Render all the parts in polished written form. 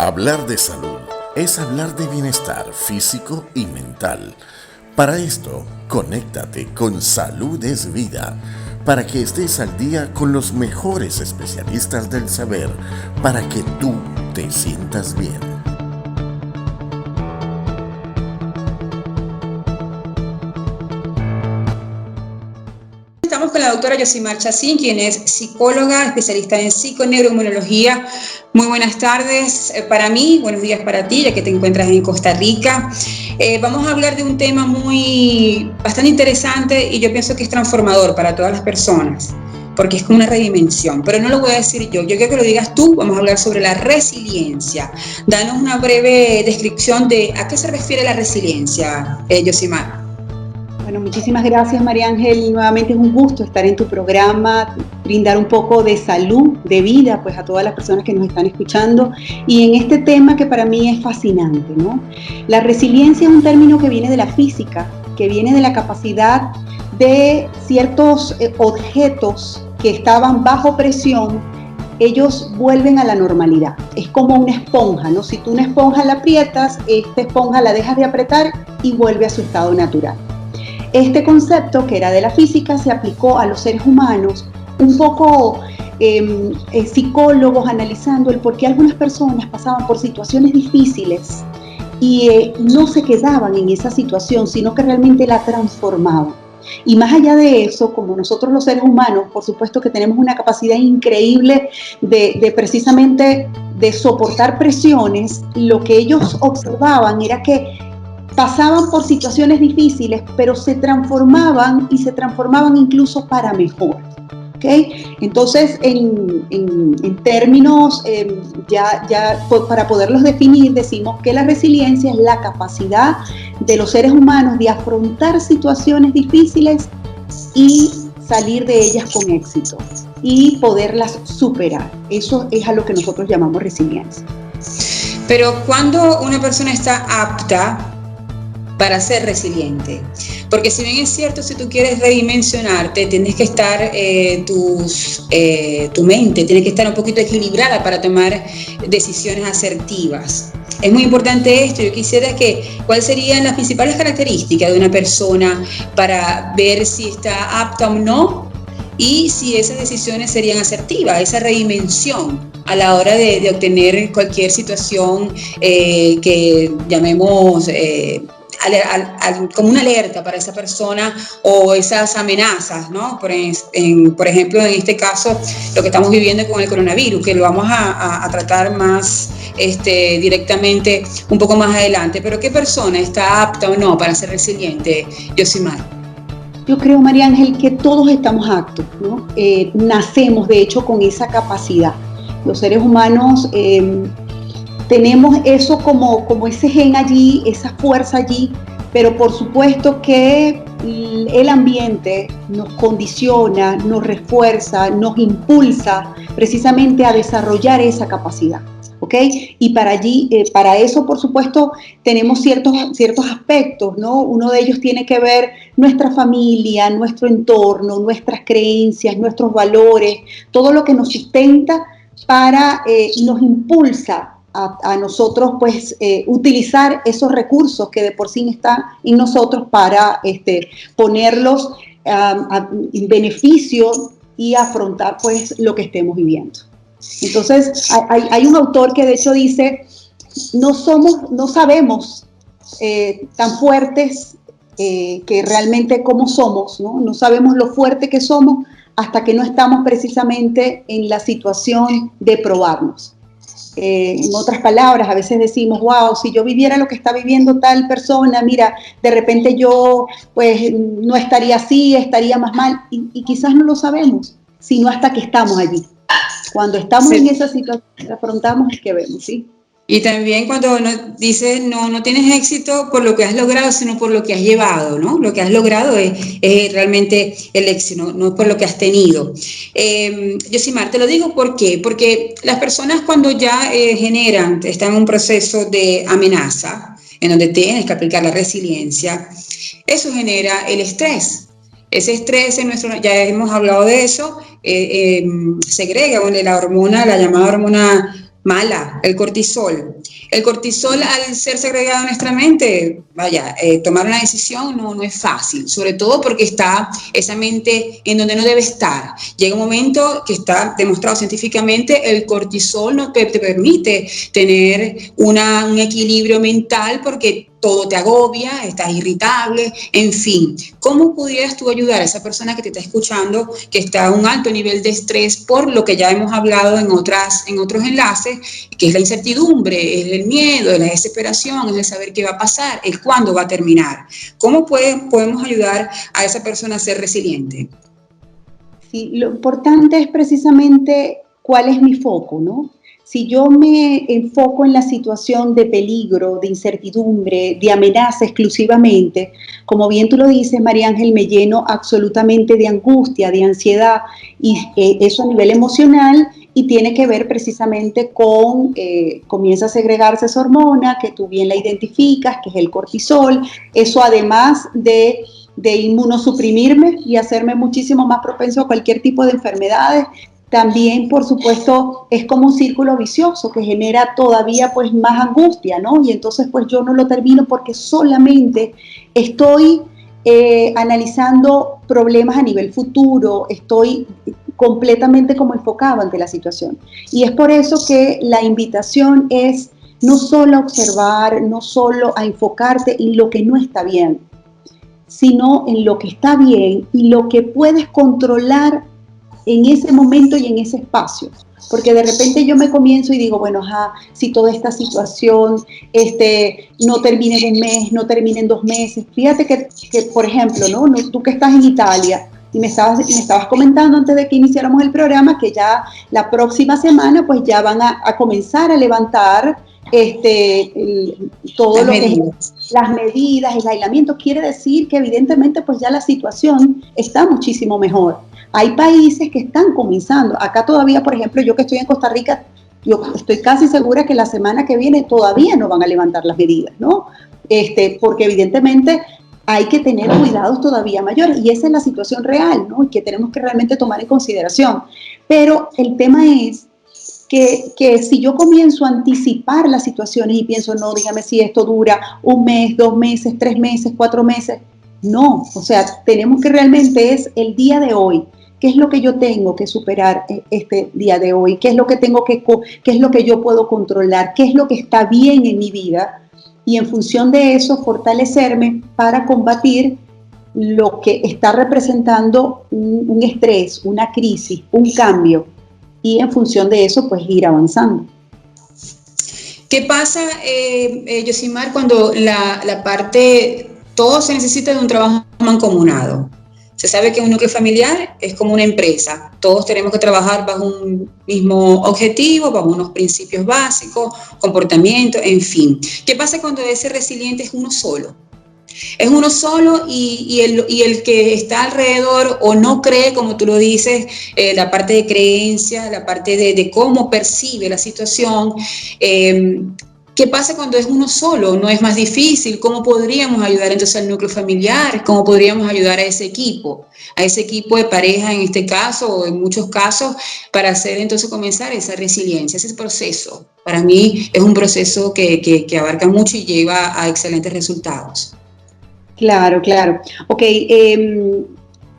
Hablar de salud es hablar de bienestar físico y mental. Para esto, conéctate con Salud es Vida, para que estés al día con los mejores especialistas del saber, para que tú te sientas bien. Estamos con la doctora Yosimar Chacín, quien es psicóloga, especialista en psiconeuroinmunología. Muy buenas tardes para mí, buenos días para ti, ya que te encuentras en Costa Rica. Vamos a hablar de un tema bastante interesante y yo pienso que es transformador para todas las personas, porque es como una redimensión, pero no lo voy a decir yo quiero que lo digas tú. Vamos a hablar sobre la resiliencia. Danos una breve descripción de a qué se refiere la resiliencia, Yosimar. Bueno, muchísimas gracias, María Ángel. Nuevamente es un gusto estar en tu programa, brindar un poco de salud, de vida, pues a todas las personas que nos están escuchando y en este tema que para mí es fascinante, ¿no? La resiliencia es un término que viene de la física, que viene de la capacidad de ciertos objetos que estaban bajo presión, ellos vuelven a la normalidad. Es como una esponja, ¿no? Si tú una esponja la aprietas, esta esponja la dejas de apretar y vuelve a su estado natural. Este concepto, que era de la física, se aplicó a los seres humanos, un poco psicólogos analizando el por qué algunas personas pasaban por situaciones difíciles y no se quedaban en esa situación, sino que realmente la transformaban. Y más allá de eso, como nosotros los seres humanos, por supuesto que tenemos una capacidad increíble de precisamente de soportar presiones, lo que ellos observaban era que pasaban por situaciones difíciles, pero se transformaban y se transformaban incluso para mejor. ¿Okay? Entonces, en términos, para poderlos definir, decimos que la resiliencia es la capacidad de los seres humanos de afrontar situaciones difíciles y salir de ellas con éxito y poderlas superar. Eso es a lo que nosotros llamamos resiliencia. Pero cuando una persona está apta para ser resiliente, porque si bien es cierto, si tú quieres redimensionarte, tienes que estar, tu mente tiene que estar un poquito equilibrada para tomar decisiones asertivas. Es muy importante esto. Yo quisiera ¿cuáles serían las principales características de una persona para ver si está apta o no? Y si esas decisiones serían asertivas, esa redimensión a la hora de obtener cualquier situación que llamemos como una alerta para esa persona o esas amenazas, ¿no? Por ejemplo, en este caso, lo que estamos viviendo con el coronavirus, que lo vamos a tratar más directamente un poco más adelante. Pero ¿qué persona está apta o no para ser resiliente, Yosimar? Yo creo, María Ángel, que todos estamos aptos, ¿no? Nacemos, de hecho, con esa capacidad. Los seres humanos tenemos eso como ese gen allí, esa fuerza allí, pero por supuesto que el ambiente nos condiciona, nos refuerza, nos impulsa precisamente a desarrollar esa capacidad. ¿Okay? Y para eso, por supuesto, tenemos ciertos aspectos, ¿no? Uno de ellos tiene que ver nuestra familia, nuestro entorno, nuestras creencias, nuestros valores, todo lo que nos sustenta y nos impulsa a nosotros, pues, utilizar esos recursos que de por sí están en nosotros para ponerlos en beneficio y afrontar, pues, lo que estemos viviendo. Entonces, hay un autor que de hecho dice, no sabemos tan fuertes que realmente cómo somos, ¿no? No sabemos lo fuerte que somos hasta que no estamos precisamente en la situación de probarnos. En otras palabras, a veces decimos, wow, si yo viviera lo que está viviendo tal persona, mira, de repente yo pues no estaría así, estaría más mal, y quizás no lo sabemos, sino hasta que estamos allí. Cuando estamos en esa situación, afrontamos es que vemos, ¿sí? Y también cuando dices no tienes éxito por lo que has logrado, sino por lo que has llevado, ¿no? Lo que has logrado es realmente el éxito, no por lo que has tenido. Yosimar, te lo digo ¿por qué? Porque las personas cuando ya están en un proceso de amenaza, en donde tienes que aplicar la resiliencia, eso genera el estrés. Ese estrés ya hemos hablado de eso, segrega la llamada hormona mala, el cortisol. El cortisol, al ser segregado en nuestra mente, tomar una decisión no es fácil, sobre todo porque está esa mente en donde no debe estar. Llega un momento que está demostrado científicamente, el cortisol no te permite tener un equilibrio mental porque todo te agobia, estás irritable, en fin. ¿Cómo pudieras tú ayudar a esa persona que te está escuchando, que está a un alto nivel de estrés por lo que ya hemos hablado en otros enlaces, que es la incertidumbre, es el miedo, es la desesperación, es el saber qué va a pasar, es cuándo va a terminar? ¿Cómo podemos ayudar a esa persona a ser resiliente? Sí, lo importante es precisamente cuál es mi foco, ¿no? Si yo me enfoco en la situación de peligro, de incertidumbre, de amenaza exclusivamente, como bien tú lo dices, María Ángel, me lleno absolutamente de angustia, de ansiedad, y eso a nivel emocional, y tiene que ver precisamente con, comienza a segregarse esa hormona, que tú bien la identificas, que es el cortisol. Eso además de inmunosuprimirme y hacerme muchísimo más propenso a cualquier tipo de enfermedades. También, por supuesto, es como un círculo vicioso que genera todavía pues más angustia, ¿no? Y entonces pues yo no lo termino porque solamente estoy analizando problemas a nivel futuro, estoy completamente como enfocado ante la situación. Y es por eso que la invitación es no solo a observar, no solo a enfocarte en lo que no está bien, sino en lo que está bien y lo que puedes controlar en ese momento y en ese espacio. Porque de repente yo me comienzo y digo, bueno, si toda esta situación no termina en un mes, no termina en 2 meses. Fíjate que por ejemplo, ¿no? Tú que estás en Italia y me estabas comentando antes de que iniciáramos el programa que ya la próxima semana pues ya van a comenzar a levantar todo lo que es las medidas, el aislamiento. Quiere decir que evidentemente pues ya la situación está muchísimo mejor. Hay países que están comenzando. Acá todavía, por ejemplo, yo que estoy en Costa Rica, yo estoy casi segura que la semana que viene todavía no van a levantar las medidas, ¿no? Porque evidentemente hay que tener cuidados todavía mayores y esa es la situación real, ¿no? Y que tenemos que realmente tomar en consideración. Pero el tema es que si yo comienzo a anticipar las situaciones y pienso, no, dígame si esto dura 1 mes, 2 meses, 3 meses, 4 meses, no, o sea, tenemos que realmente es el día de hoy. ¿Qué es lo que yo tengo que superar este día de hoy? ¿Qué es lo que qué es lo que yo puedo controlar? ¿Qué es lo que está bien en mi vida? Y en función de eso, fortalecerme para combatir lo que está representando un estrés, una crisis, un cambio. Y en función de eso, pues ir avanzando. ¿Qué pasa, Yosimar, cuando la parte, todo se necesita de un trabajo mancomunado? Se sabe que un núcleo familiar es como una empresa. Todos tenemos que trabajar bajo un mismo objetivo, bajo unos principios básicos, comportamiento, en fin. ¿Qué pasa cuando ese resiliente es uno solo? Es uno solo y el que está alrededor o no cree, como tú lo dices, la parte de creencia, la parte de cómo percibe la situación. ¿Qué pasa cuando es uno solo? ¿No es más difícil? ¿Cómo podríamos ayudar entonces al núcleo familiar? ¿Cómo podríamos ayudar a ese equipo de pareja en este caso o en muchos casos para hacer entonces comenzar esa resiliencia, ese proceso? Para mí es un proceso que abarca mucho y lleva a excelentes resultados. Claro, claro. Ok,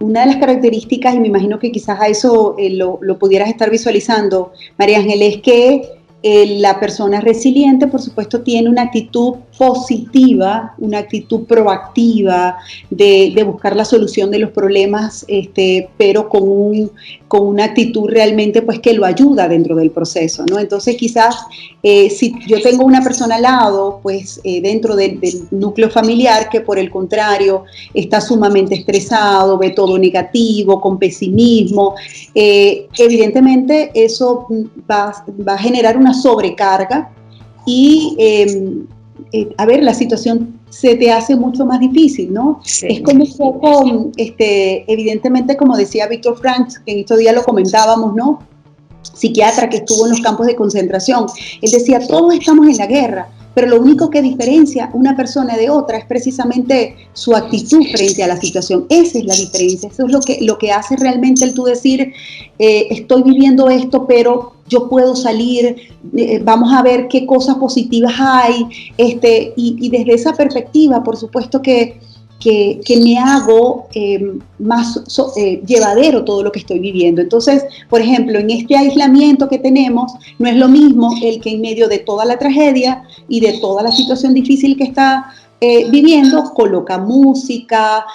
una de las características, y me imagino que quizás a eso lo pudieras estar visualizando, María Ángel, es que la persona resiliente, por supuesto, tiene una actitud positiva, una actitud proactiva de buscar la solución de los problemas, pero con una actitud realmente pues que lo ayuda dentro del proceso, ¿no? Entonces quizás si yo tengo una persona al lado, pues dentro del núcleo familiar que por el contrario está sumamente estresado, ve todo negativo, con pesimismo, evidentemente eso va a generar una sobrecarga y la situación se te hace mucho más difícil, ¿no? Sí. Es como un poco, evidentemente, como decía Víctor Frank, que en estos días lo comentábamos, ¿no? Psiquiatra que estuvo en los campos de concentración. Él decía, todos estamos en la guerra, pero lo único que diferencia una persona de otra es precisamente su actitud frente a la situación. Esa es la diferencia, eso es lo que hace realmente el tú decir, estoy viviendo esto, pero yo puedo salir, vamos a ver qué cosas positivas hay, y desde esa perspectiva, por supuesto que me hago más llevadero todo lo que estoy viviendo. Entonces, por ejemplo, en este aislamiento que tenemos, no es lo mismo el que en medio de toda la tragedia y de toda la situación difícil que está viviendo, coloca música,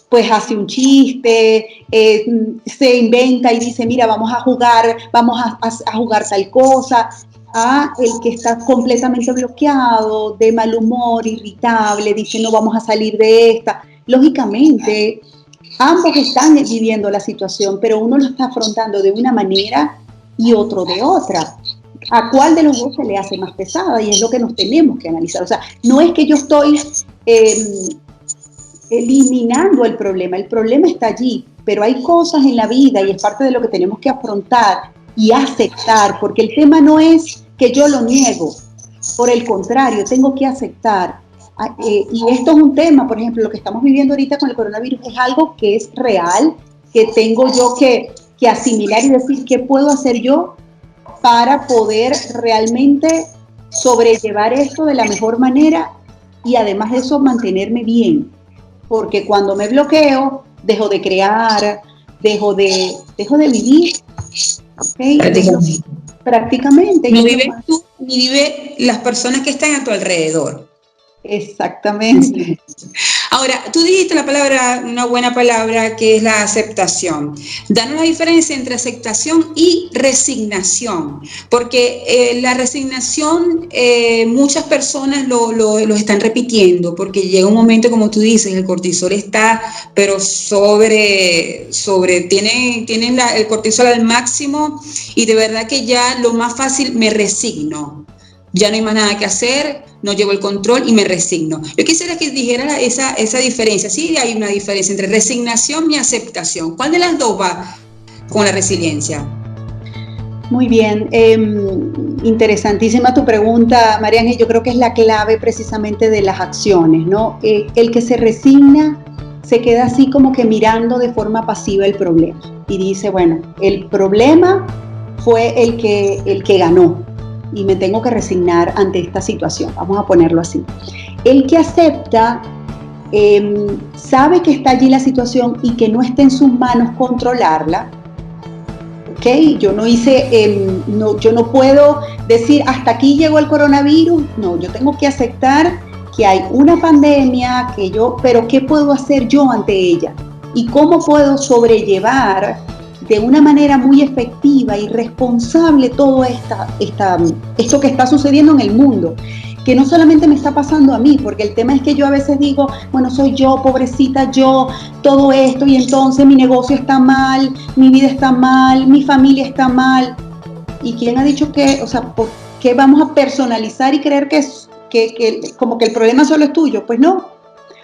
pues hace un chiste, se inventa y dice, mira, vamos a jugar tal cosa, a el que está completamente bloqueado, de mal humor, irritable, dice no vamos a salir de esta. Lógicamente, ambos están viviendo la situación, pero uno lo está afrontando de una manera y otro de otra. ¿A cuál de los dos se le hace más pesada? Y es lo que nos tenemos que analizar. O sea, no es que yo estoy eliminando el problema está allí, pero hay cosas en la vida y es parte de lo que tenemos que afrontar y aceptar, porque el tema no es que yo lo niego, por el contrario, tengo que aceptar. Y esto es un tema, por ejemplo, lo que estamos viviendo ahorita con el coronavirus es algo que es real, que tengo yo que asimilar y decir qué puedo hacer yo para poder realmente sobrellevar esto de la mejor manera y además de eso mantenerme bien, porque cuando me bloqueo, dejo de crear, dejo de vivir. ¿Okay? Prácticamente. No vives tú, ni vive las personas que están a tu alrededor. Exactamente. Ahora, tú dijiste la palabra, una buena palabra, que es la aceptación. Danos la diferencia entre aceptación y resignación, porque la resignación muchas personas lo están repitiendo, porque llega un momento, como tú dices, el cortisol está, pero tienen el cortisol al máximo y de verdad que ya lo más fácil, me resigno. Ya no hay más nada que hacer, no llevo el control y me resigno. Yo quisiera que dijera esa diferencia. Sí, hay una diferencia entre resignación y aceptación. ¿Cuál de las dos va con la resiliencia? Muy bien, interesantísima tu pregunta, María Ángel. Yo creo que es la clave precisamente de las acciones, ¿no? El que se resigna se queda así como que mirando de forma pasiva el problema y dice, bueno, el problema fue el que ganó y me tengo que resignar ante esta situación, vamos a ponerlo así. El que acepta sabe que está allí la situación y que no está en sus manos controlarla. ¿Ok? Yo no puedo decir hasta aquí llegó el coronavirus. No, yo tengo que aceptar que hay una pandemia, pero ¿qué puedo hacer yo ante ella? ¿Y cómo puedo sobrellevar de una manera muy efectiva y responsable todo esto que está sucediendo en el mundo? Que no solamente me está pasando a mí, porque el tema es que yo a veces digo, bueno, soy yo, pobrecita yo, todo esto, y entonces mi negocio está mal, mi vida está mal, mi familia está mal. ¿Y quién ha dicho que, o sea, por qué vamos a personalizar y creer que como que el problema solo es tuyo? Pues no.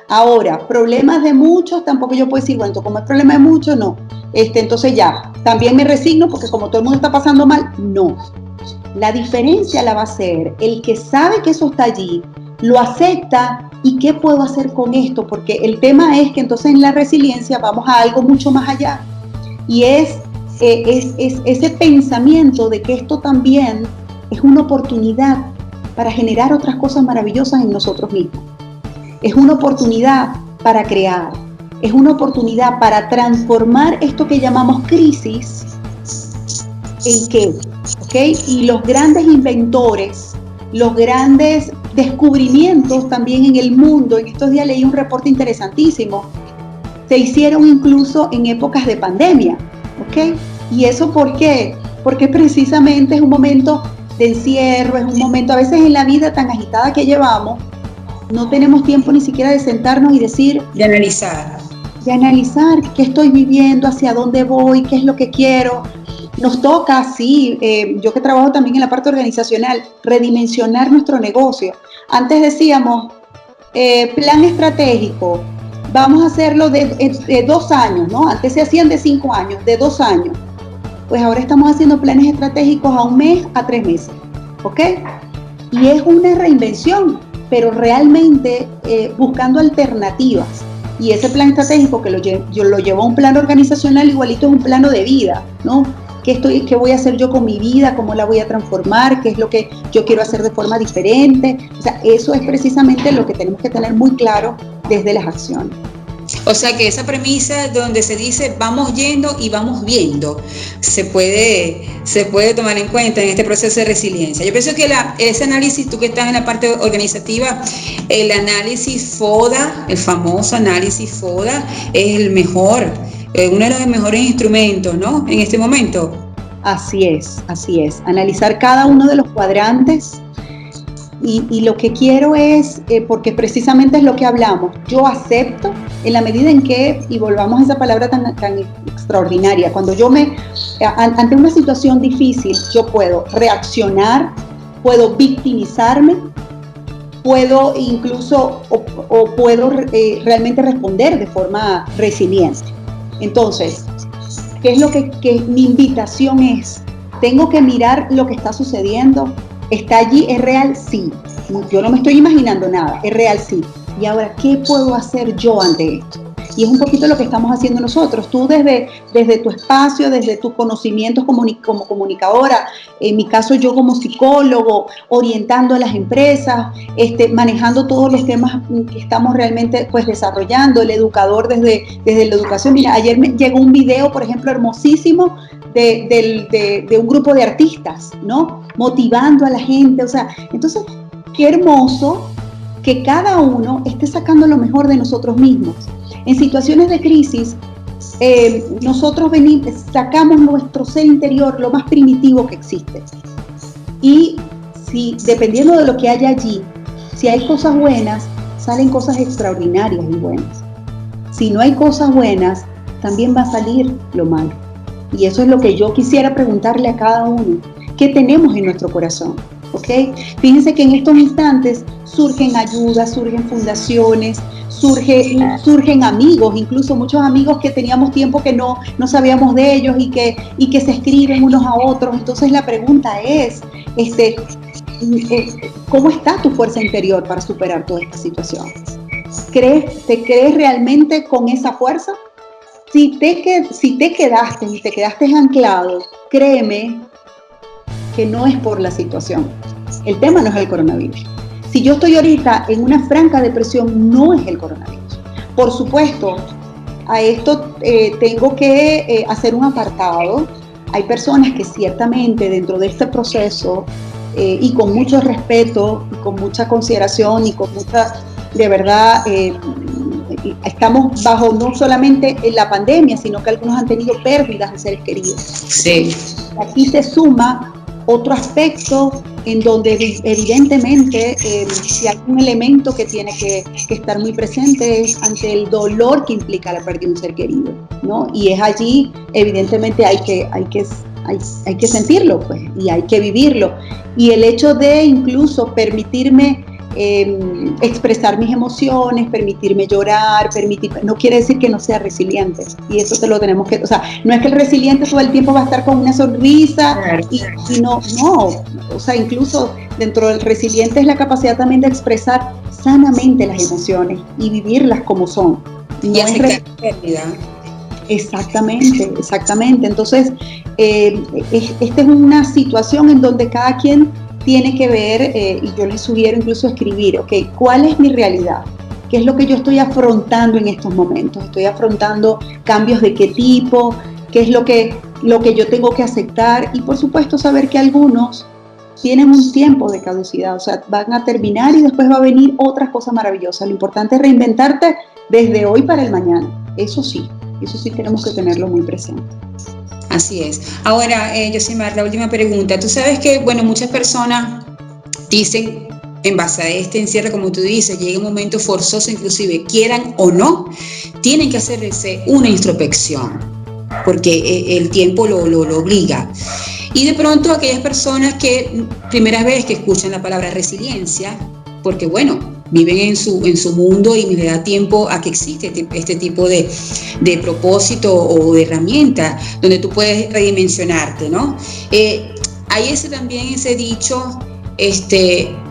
Ahora, problemas de muchos, tampoco yo puedo decir, bueno, como es problema de muchos, no. Entonces ya, también me resigno porque como todo el mundo está pasando mal, no. La diferencia la va a ser el que sabe que eso está allí, lo acepta y qué puedo hacer con esto, porque el tema es que entonces en la resiliencia vamos a algo mucho más allá y es ese pensamiento de que esto también es una oportunidad para generar otras cosas maravillosas en nosotros mismos. Es una oportunidad para crear, es una oportunidad para transformar esto que llamamos crisis en qué. ¿Okay? Y los grandes inventores, los grandes descubrimientos también en el mundo, en estos días leí un reporte interesantísimo, se hicieron incluso en épocas de pandemia, ¿ok? ¿Y eso por qué? Porque precisamente es un momento de encierro, es un momento a veces en la vida tan agitada que llevamos, no tenemos tiempo ni siquiera de sentarnos y decir... De analizar qué estoy viviendo, hacia dónde voy, qué es lo que quiero. Nos toca, sí, yo que trabajo también en la parte organizacional, redimensionar nuestro negocio. Antes decíamos, plan estratégico, vamos a hacerlo de 2 años, ¿no? Antes se hacían de 5 años, de 2 años. Pues ahora estamos haciendo planes estratégicos a 1 mes, a 3 meses, ¿ok? Y es una reinvención, pero realmente buscando alternativas. Y ese plan estratégico que yo lo llevo a un plano organizacional, igualito es un plano de vida, ¿no? ¿Qué voy a hacer yo con mi vida? ¿Cómo la voy a transformar? ¿Qué es lo que yo quiero hacer de forma diferente? O sea, eso es precisamente lo que tenemos que tener muy claro desde las acciones. O sea que esa premisa donde se dice vamos yendo y vamos viendo, se puede tomar en cuenta en este proceso de resiliencia. Yo pienso que ese análisis, tú que estás en la parte organizativa, el análisis FODA, el famoso análisis FODA, es el mejor, uno de los mejores instrumentos, ¿no? En este momento. Así es. Analizar cada uno de los cuadrantes. Y lo que quiero es, porque precisamente es lo que hablamos, yo acepto en la medida en que, y volvamos a esa palabra tan extraordinaria, cuando yo ante una situación difícil, yo puedo reaccionar, puedo victimizarme, puedo incluso, o puedo realmente responder de forma resiliente. Entonces, ¿qué es lo que mi invitación es? Tengo que mirar lo que está sucediendo. ¿Está allí? ¿Es real? Sí. Yo no me estoy imaginando nada. ¿Es real? Sí. Y ahora, ¿qué puedo hacer yo ante esto? Y es un poquito lo que estamos haciendo nosotros. Tú desde tu espacio, desde tus conocimientos como comunicadora, en mi caso yo como psicólogo, orientando a las empresas, manejando todos los temas que estamos realmente pues desarrollando, el educador desde la educación. Mira, ayer me llegó un video, por ejemplo, hermosísimo de un grupo de artistas, ¿no? Motivando a la gente, o sea, entonces, qué hermoso que cada uno esté sacando lo mejor de nosotros mismos. En situaciones de crisis, nosotros sacamos nuestro ser interior, lo más primitivo que existe. Y si, dependiendo de lo que haya allí, si hay cosas buenas, salen cosas extraordinarias y buenas. Si no hay cosas buenas, también va a salir lo malo. Y eso es lo que yo quisiera preguntarle a cada uno. ¿Qué tenemos en nuestro corazón? ¿Ok? Fíjense que en estos instantes surgen ayudas, surgen fundaciones, surgen amigos, incluso muchos amigos que teníamos tiempo que no sabíamos de ellos y que se escriben unos a otros. Entonces la pregunta es, ¿cómo está tu fuerza interior para superar toda esta situación? ¿Te crees realmente con esa fuerza? Si te quedaste y te quedaste anclado, créeme que no es por la situación. El tema no es el coronavirus. Si yo estoy ahorita en una franca depresión, no es el coronavirus. Por supuesto, a esto tengo que hacer un apartado. Hay personas que ciertamente dentro de este proceso y con mucho respeto, y con mucha consideración y con mucha, de verdad, estamos bajo no solamente la pandemia, sino que algunos han tenido pérdidas de seres queridos. Sí. Aquí se suma otro aspecto en donde evidentemente si hay un elemento que tiene que estar muy presente es ante el dolor que implica la pérdida de un ser querido, ¿no? Y es allí, evidentemente hay que sentirlo, pues, y hay que vivirlo. Y el hecho de incluso permitirme expresar mis emociones, permitirme llorar, no quiere decir que no sea resiliente, y eso te lo tenemos que, o sea, no es que el resiliente todo el tiempo va a estar con una sonrisa y no, o sea, incluso dentro del resiliente es la capacidad también de expresar sanamente las emociones y vivirlas como son. Y aceptar la pérdida. Exactamente. Entonces, esta es una situación en donde cada quien tiene que ver, y yo les sugiero incluso escribir, ¿cuál es mi realidad? ¿Qué es lo que yo estoy afrontando en estos momentos? ¿Estoy afrontando cambios de qué tipo? ¿Qué es lo que yo tengo que aceptar? Y por supuesto saber que algunos tienen un tiempo de caducidad, o sea, van a terminar y después va a venir otra cosa maravillosa. Lo importante es reinventarte desde hoy para el mañana. Eso sí tenemos que tenerlo muy presente. Así es. Ahora, Yosimar, la última pregunta. Tú sabes que, bueno, muchas personas dicen, en base a este encierro, como tú dices, llega un momento forzoso, inclusive quieran o no, tienen que hacerse una introspección, porque el tiempo lo obliga. Y de pronto aquellas personas que primera vez que escuchan la palabra resiliencia, porque bueno, viven en su mundo y le da tiempo a que existe este tipo de propósito o de herramienta donde tú puedes redimensionarte, ¿no? Hay también ese dicho,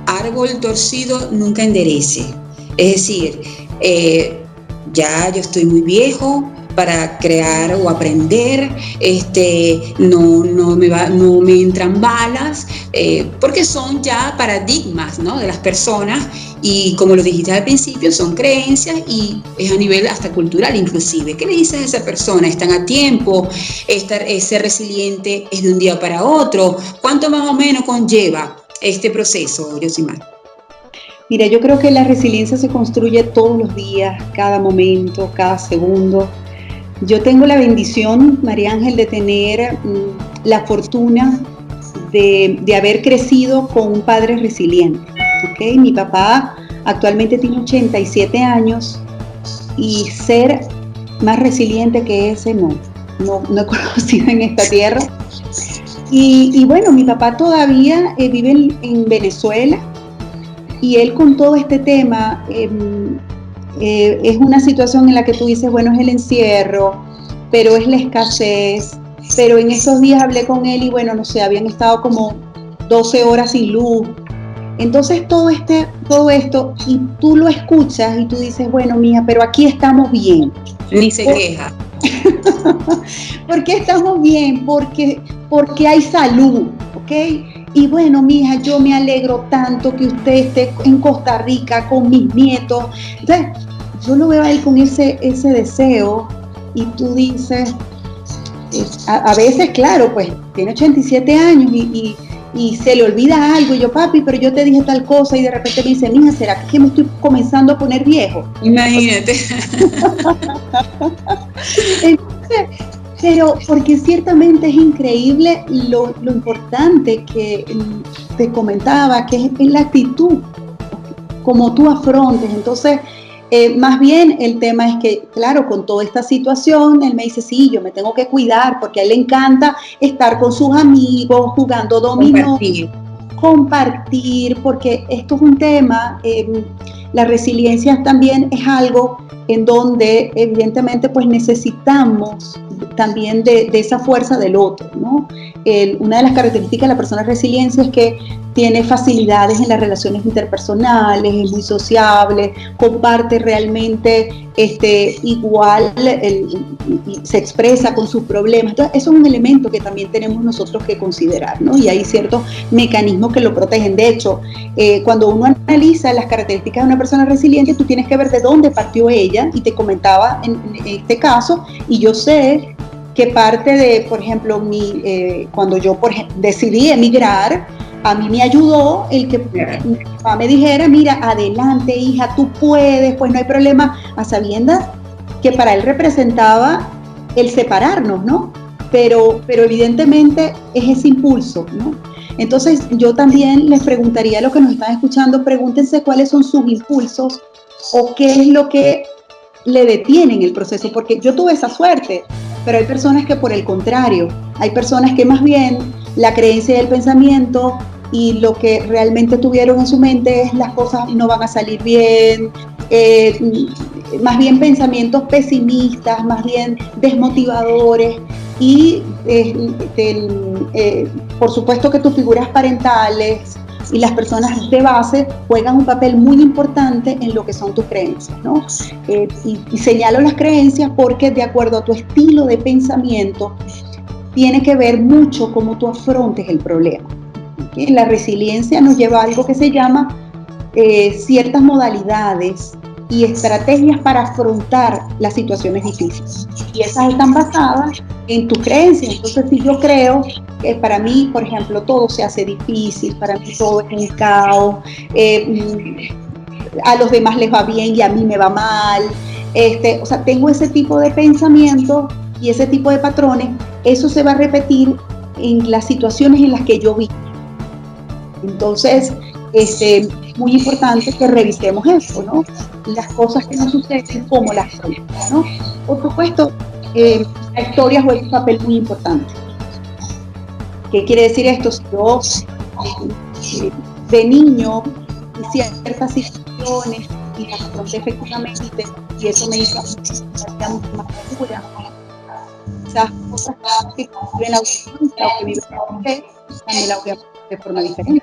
árbol torcido nunca enderece. Es decir, ya yo estoy muy viejo para crear o aprender, no me entran balas, porque son ya paradigmas, ¿no?, de las personas, y como lo dijiste al principio, son creencias y es a nivel hasta cultural inclusive. ¿Qué le dices a esa persona? ¿Están a tiempo? ¿Ser resiliente es de un día para otro? ¿Cuánto más o menos conlleva este proceso, Yosimar? Mira, yo creo que la resiliencia se construye todos los días, cada momento, cada segundo. Yo tengo la bendición, María Ángel, de tener la fortuna de haber crecido con un padre resiliente. ¿Okay? Mi papá actualmente tiene 87 años y ser más resiliente que ese no he conocido en esta tierra. Y bueno, mi papá todavía vive en Venezuela, y él con todo este tema es una situación en la que tú dices, bueno, es el encierro, pero es la escasez, pero en esos días hablé con él y bueno, no sé, habían estado como 12 horas sin luz. Entonces todo esto, y tú lo escuchas y tú dices, bueno, mija, pero aquí estamos bien. Ni se queja. ¿Por qué estamos bien? Porque hay salud, ¿ok? Y bueno, mija, yo me alegro tanto que usted esté en Costa Rica con mis nietos. Entonces, yo lo veo a él con ese deseo, y tú dices, a veces, claro, pues tiene 87 años y se le olvida algo, y yo, papi, pero yo te dije tal cosa, y de repente me dice, mija, ¿será que me estoy comenzando a poner viejo? Imagínate. Entonces, pero porque ciertamente es increíble lo importante que te comentaba, que es la actitud, como tú afrontes. Entonces, más bien el tema es que, claro, con toda esta situación, él me dice, sí, yo me tengo que cuidar, porque a él le encanta estar con sus amigos, jugando dominó, compartir, porque esto es un tema, la resiliencia también es algo en donde evidentemente pues necesitamos también de esa fuerza del otro, ¿no? Una de las características de la persona resiliencia es que tiene facilidades en las relaciones interpersonales, es muy sociable, comparte realmente igual, y se expresa con sus problemas. Entonces, eso es un elemento que también tenemos nosotros que considerar, ¿no? Y hay ciertos mecanismos que lo protegen. De hecho, cuando uno analiza las características de una persona resiliente, tú tienes que ver de dónde partió ella, y te comentaba en este caso, y yo sé que parte de, por ejemplo, cuando yo decidí emigrar, a mí me ayudó el que mi papá me dijera, mira, adelante hija, tú puedes, pues no hay problema, a sabiendas que para él representaba el separarnos, ¿no? Pero evidentemente es ese impulso, ¿no? Entonces yo también les preguntaría a los que nos están escuchando, pregúntense cuáles son sus impulsos o qué es lo que le detienen el proceso, porque yo tuve esa suerte, pero hay personas que por el contrario, hay personas que más bien la creencia y el pensamiento y lo que realmente tuvieron en su mente es las cosas no van a salir bien, más bien pensamientos pesimistas, más bien desmotivadores, y por supuesto que tus figuras parentales y las personas de base juegan un papel muy importante en lo que son tus creencias, ¿no? Y señalo las creencias porque de acuerdo a tu estilo de pensamiento tiene que ver mucho cómo tú afrontes el problema. ¿Okay? La resiliencia nos lleva a algo que se llama ciertas modalidades y estrategias para afrontar las situaciones difíciles. Y esas están basadas en tus creencias. Entonces, si yo creo que para mí, por ejemplo, todo se hace difícil, para mí todo es un caos, a los demás les va bien y a mí me va mal, o sea, tengo ese tipo de pensamiento y ese tipo de patrones, eso se va a repetir en las situaciones en las que yo vivo. Entonces, es muy importante que revisemos eso, ¿no? Las cosas que nos suceden, cómo las hacemos, ¿no? Por supuesto, la historia juega un papel muy importante. ¿Qué quiere decir esto? Si yo de niño hice ciertas situaciones y las afronté efectivamente y eso me hizo mucho más segura, esas cosas que viven la audiencia o que viven la mujer, también la voy a hacer de forma diferente.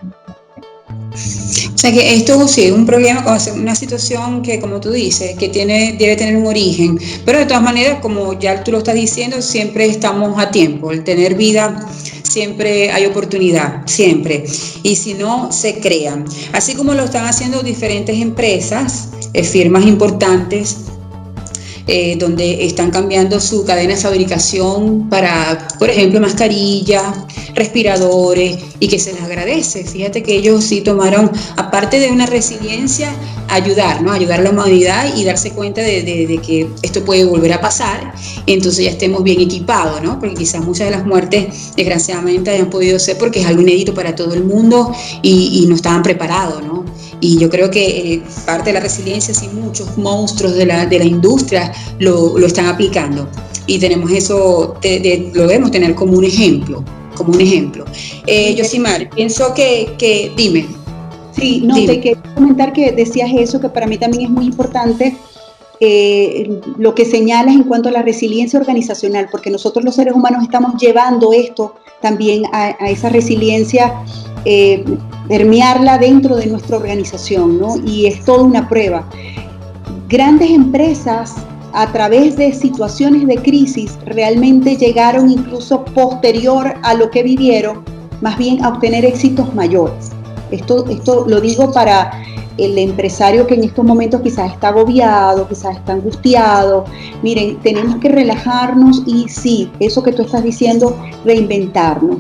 O sea que esto sí es un problema, una situación que, como tú dices, que debe tener un origen, pero de todas maneras, como ya tú lo estás diciendo, siempre estamos a tiempo. El tener vida, siempre hay oportunidad, siempre. Y si no, se crean. Así como lo están haciendo diferentes empresas, firmas importantes, donde están cambiando su cadena de fabricación para, por ejemplo, mascarillas, respiradores, y que se les agradece. Fíjate que ellos sí tomaron, aparte de una resiliencia, ayudar, ¿no? Ayudar a la humanidad y darse cuenta de que esto puede volver a pasar, y entonces ya estemos bien equipados, ¿no? Porque quizás muchas de las muertes, desgraciadamente, hayan podido ser porque es algo inédito para todo el mundo y no estaban preparados, ¿no? Y yo creo que parte de la resiliencia, sí, muchos monstruos de la industria lo están aplicando. Y tenemos eso, lo debemos tener como un ejemplo. Yosimar, pienso que dime. Sí, no, te quería comentar que decías eso, que para mí también es muy importante lo que señalas en cuanto a la resiliencia organizacional, porque nosotros los seres humanos estamos llevando esto también a esa resiliencia, permearla dentro de nuestra organización, ¿no? Y es toda una prueba. Grandes empresas, a través de situaciones de crisis, realmente llegaron incluso posterior a lo que vivieron, más bien a obtener éxitos mayores. Esto lo digo para el empresario que en estos momentos quizás está agobiado, quizás está angustiado. Miren, tenemos que relajarnos y sí, eso que tú estás diciendo, reinventarnos.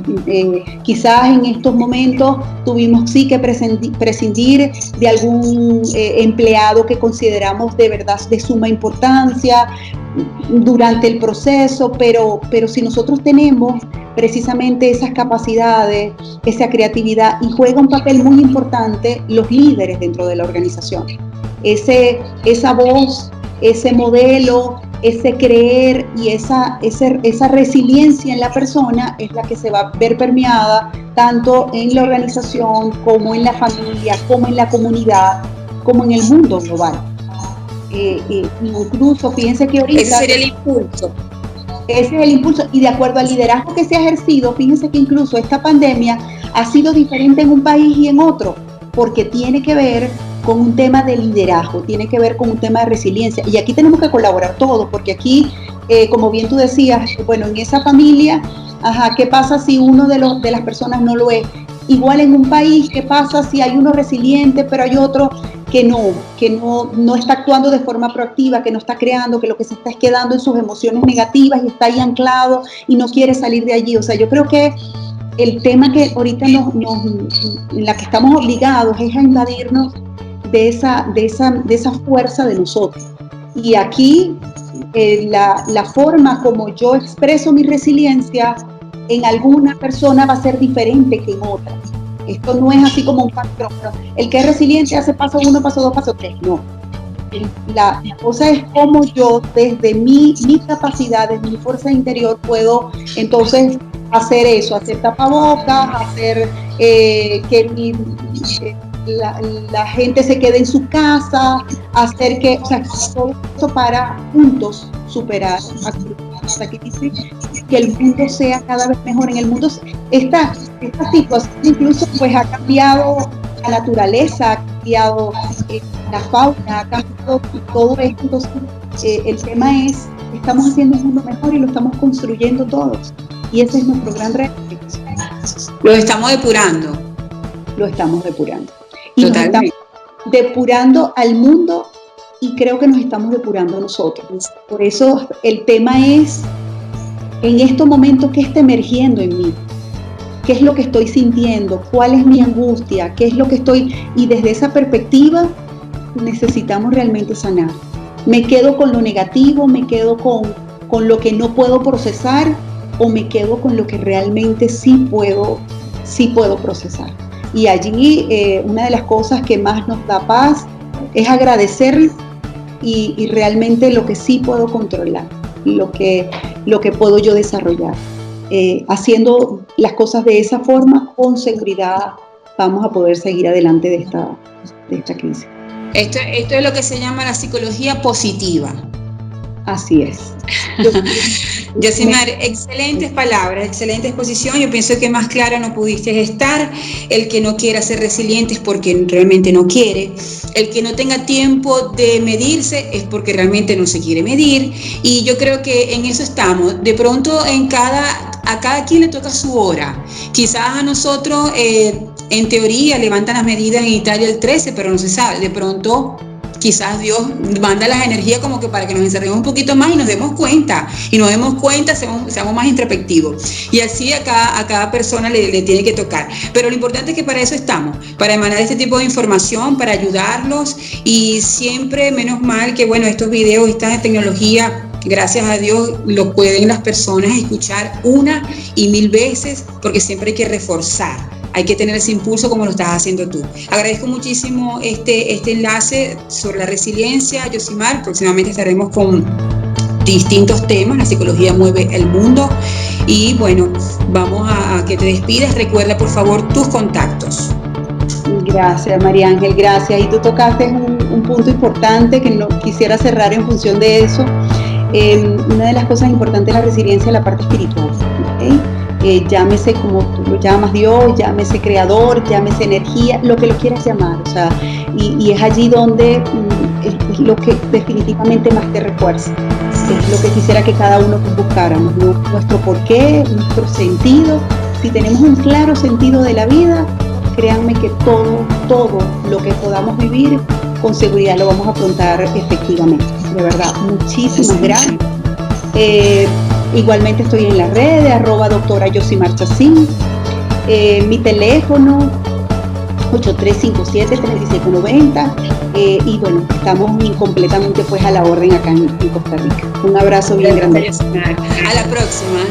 Quizás en estos momentos tuvimos sí que prescindir de algún empleado que consideramos de verdad de suma importancia durante el proceso, pero si nosotros tenemos precisamente esas capacidades, esa creatividad, y juega un papel muy importante los líderes dentro de la organización. Esa voz, ese modelo, ese creer y esa resiliencia en la persona es la que se va a ver permeada tanto en la organización como en la familia, como en la comunidad, como en el mundo global. Incluso piense que ahorita... Ese sería el impulso. Ese es el impulso, y de acuerdo al liderazgo que se ha ejercido, fíjense que incluso esta pandemia ha sido diferente en un país y en otro, porque tiene que ver con un tema de liderazgo, tiene que ver con un tema de resiliencia, y aquí tenemos que colaborar todos, porque aquí, como bien tú decías, bueno, en esa familia, ¿qué pasa si uno de las personas no lo es? Igual en un país, ¿qué pasa si hay uno resiliente, pero hay otro que no está actuando de forma proactiva, que no está creando, que lo que se está es quedando en sus emociones negativas y está ahí anclado y no quiere salir de allí? O sea, yo creo que el tema que ahorita en la que estamos obligados es a invadirnos de esa fuerza de nosotros. Y aquí la forma como yo expreso mi resiliencia en alguna persona va a ser diferente que en otra. Esto no es así como un patrón. El que es resiliente hace paso 1, paso 2, paso 3. No. La cosa es cómo yo, desde mi capacidad, desde mi fuerza interior, puedo entonces hacer eso, hacer tapabocas, hacer que la gente se quede en su casa, hacer que, o sea, todo eso para juntos superar que el mundo sea cada vez mejor. En el mundo esta situación incluso pues ha cambiado la naturaleza, ha cambiado la fauna, ha cambiado todo esto. Entonces el tema es, estamos haciendo un mundo mejor y lo estamos construyendo todos, y ese es nuestro gran reto. Lo estamos depurando. Y nos estamos depurando al mundo, y creo que nos estamos depurando a nosotros. Por eso el tema es, en estos momentos, ¿qué está emergiendo en mí? ¿Qué es lo que estoy sintiendo? ¿Cuál es mi angustia? ¿Qué es lo que estoy? Y desde esa perspectiva necesitamos realmente sanar. ¿Me quedo con lo negativo? ¿Me quedo con lo que no puedo procesar? ¿O me quedo con lo que realmente sí puedo procesar? Y allí una de las cosas que más nos da paz es agradecer y realmente lo que sí puedo controlar, lo que puedo yo desarrollar. Haciendo las cosas de esa forma, con seguridad vamos a poder seguir adelante de esta crisis. Esto es lo que se llama la psicología positiva. Así es. Yosimar, excelentes palabras, excelente exposición. Yo pienso que más clara no pudiste estar. El que no quiera ser resiliente es porque realmente no quiere. El que no tenga tiempo de medirse es porque realmente no se quiere medir. Y yo creo que en eso estamos. De pronto a cada quien le toca su hora. Quizás a nosotros, en teoría, levantan las medidas en Italia el 13, pero no se sabe. De pronto quizás Dios manda las energías como que para que nos encerremos un poquito más y nos demos cuenta, seamos más introspectivos. Y así a cada persona le tiene que tocar. Pero lo importante es que para eso estamos, para emanar este tipo de información, para ayudarlos, y siempre, menos mal que, bueno, estos videos, esta tecnología, gracias a Dios, lo pueden las personas escuchar una y mil veces, porque siempre hay que reforzar. Hay que tener ese impulso como lo estás haciendo tú. Agradezco muchísimo este enlace sobre la resiliencia, Yosimar. Próximamente estaremos con distintos temas. La psicología mueve el mundo. Y bueno, vamos a que te despidas. Recuerda, por favor, tus contactos. Gracias, María Ángel, gracias. Y tú tocaste un punto importante que no quisiera cerrar en función de eso. Una de las cosas importantes de la resiliencia es la parte espiritual, ¿okay? Llámese como tú lo llamas, Dios, llámese creador, llámese energía, lo que lo quieras llamar, o sea, y es allí donde es lo que definitivamente más te refuerza, es lo que quisiera que cada uno buscáramos, ¿no? Nuestro porqué, nuestro sentido. Si tenemos un claro sentido de la vida, créanme que todo lo que podamos vivir, con seguridad lo vamos a afrontar efectivamente. De verdad, muchísimas gracias. Igualmente estoy en las redes, @doctora Yosimar Chacín, mi teléfono 8357-3690, y bueno, estamos completamente pues a la orden acá en Costa Rica. Un abrazo bien grande. A la próxima.